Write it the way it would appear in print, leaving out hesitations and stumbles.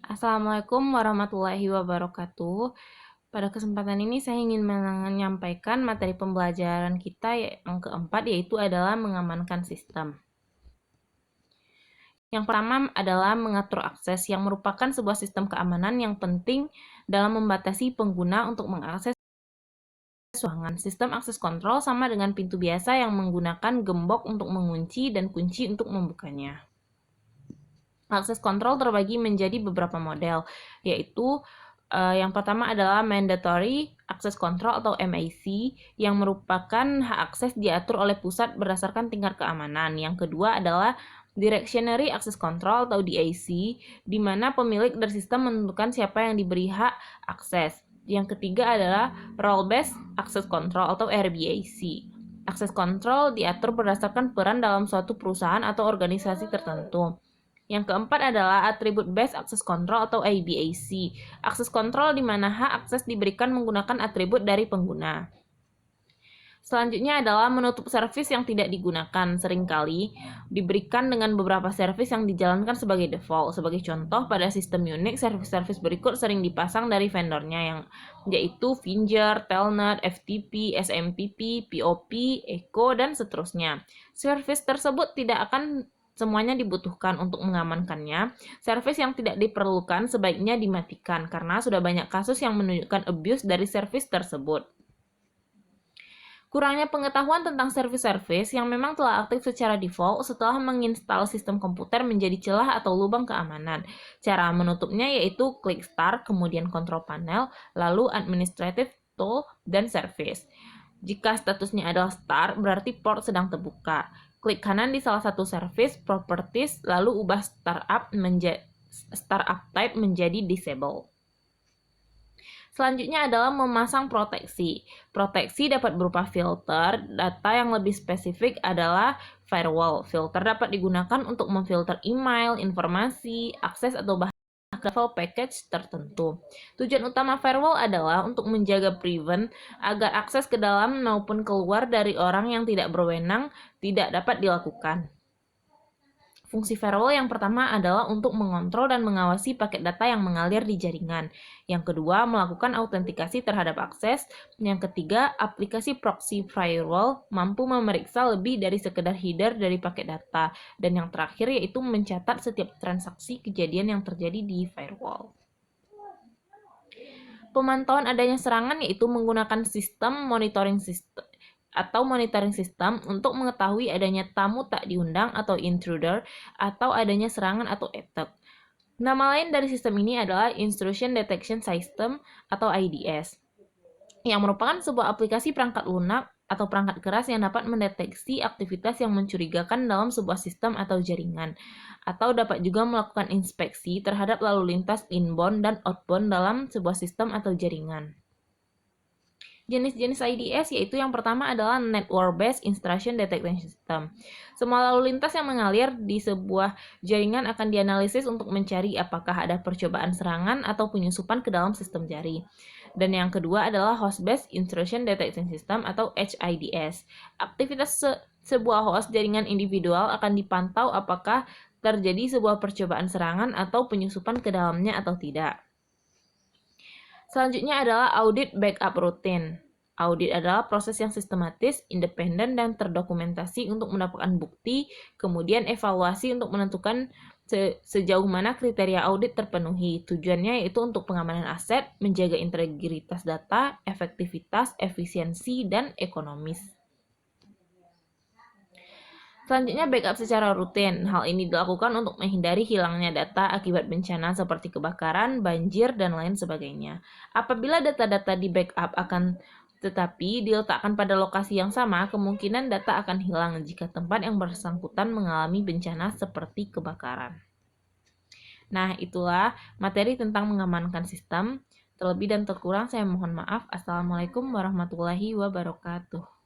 Assalamualaikum warahmatullahi wabarakatuh. Pada kesempatan ini saya ingin menyampaikan materi pembelajaran kita yang keempat, yaitu adalah mengamankan sistem. Yang pertama adalah mengatur akses, yang merupakan sebuah sistem keamanan yang penting dalam membatasi pengguna untuk mengakses ruangan. Sistem akses kontrol sama dengan pintu biasa yang menggunakan gembok untuk mengunci dan kunci untuk membukanya. Akses kontrol terbagi menjadi beberapa model, yaitu yang pertama adalah Mandatory Access Control atau MAC, yang merupakan hak akses diatur oleh pusat berdasarkan tingkat keamanan. Yang kedua adalah Directionary Access Control atau DAC, di mana pemilik dari sistem menentukan siapa yang diberi hak akses. Yang ketiga adalah Role Based Access Control atau RBAC. Akses kontrol diatur berdasarkan peran dalam suatu perusahaan atau organisasi tertentu. Yang keempat adalah Attribute Based Access Control atau ABAC. Akses kontrol di mana hak akses diberikan menggunakan atribut dari pengguna. Selanjutnya adalah menutup servis yang tidak digunakan. Seringkali diberikan dengan beberapa servis yang dijalankan sebagai default. Sebagai contoh, pada sistem Unix, servis-servis berikut sering dipasang dari vendornya, yaitu Finger, Telnet, FTP, SMTP, POP, Echo, dan seterusnya. Servis tersebut tidak akan semuanya dibutuhkan. Untuk mengamankannya, servis yang tidak diperlukan sebaiknya dimatikan karena sudah banyak kasus yang menunjukkan abuse dari servis tersebut. Kurangnya pengetahuan tentang servis-servis yang memang telah aktif secara default setelah menginstal sistem komputer menjadi celah atau lubang keamanan. Cara menutupnya yaitu klik Start, kemudian Control Panel, lalu Administrative Tool, dan Service. Jika statusnya adalah Start, berarti port sedang terbuka. Klik kanan di salah satu service, Properties, lalu ubah Startup Type menjadi Disable. Selanjutnya adalah memasang proteksi. Proteksi dapat berupa filter. Data yang lebih spesifik adalah firewall. Filter dapat digunakan untuk memfilter email, informasi, akses, atau bahkan level package tertentu. Tujuan utama firewall adalah untuk menjaga prevent agar akses ke dalam maupun keluar dari orang yang tidak berwenang tidak dapat dilakukan. Fungsi firewall yang pertama adalah untuk mengontrol dan mengawasi paket data yang mengalir di jaringan. Yang kedua, melakukan autentikasi terhadap akses. Yang ketiga, aplikasi proxy firewall mampu memeriksa lebih dari sekedar header dari paket data. Dan yang terakhir yaitu mencatat setiap transaksi kejadian yang terjadi di firewall. Pemantauan adanya serangan yaitu menggunakan sistem monitoring system untuk mengetahui adanya tamu tak diundang atau intruder, atau adanya serangan atau attack. Nama lain dari sistem ini adalah Intrusion Detection System atau IDS, yang merupakan sebuah aplikasi perangkat lunak atau perangkat keras yang dapat mendeteksi aktivitas yang mencurigakan dalam sebuah sistem atau jaringan, atau dapat juga melakukan inspeksi terhadap lalu lintas inbound dan outbound dalam sebuah sistem atau jaringan. Jenis-jenis IDS yaitu yang pertama adalah Network Based Intrusion Detection System. Semua lalu lintas yang mengalir di sebuah jaringan akan dianalisis untuk mencari apakah ada percobaan serangan atau penyusupan ke dalam sistem jari. Dan yang kedua adalah Host Based Intrusion Detection System atau HIDS. Aktivitas sebuah host jaringan individual akan dipantau apakah terjadi sebuah percobaan serangan atau penyusupan ke dalamnya atau tidak. Selanjutnya adalah audit backup routine. Audit adalah proses yang sistematis, independen, dan terdokumentasi untuk mendapatkan bukti, kemudian evaluasi untuk menentukan sejauh mana kriteria audit terpenuhi. Tujuannya yaitu untuk pengamanan aset, menjaga integritas data, efektivitas, efisiensi, dan ekonomis. Selanjutnya, backup secara rutin. Hal ini dilakukan untuk menghindari hilangnya data akibat bencana seperti kebakaran, banjir, dan lain sebagainya. Apabila data-data di backup tetapi diletakkan pada lokasi yang sama, kemungkinan data akan hilang jika tempat yang bersangkutan mengalami bencana seperti kebakaran. Nah, itulah materi tentang mengamankan sistem. Terlebih dan terkurang saya mohon maaf. Assalamualaikum warahmatullahi wabarakatuh.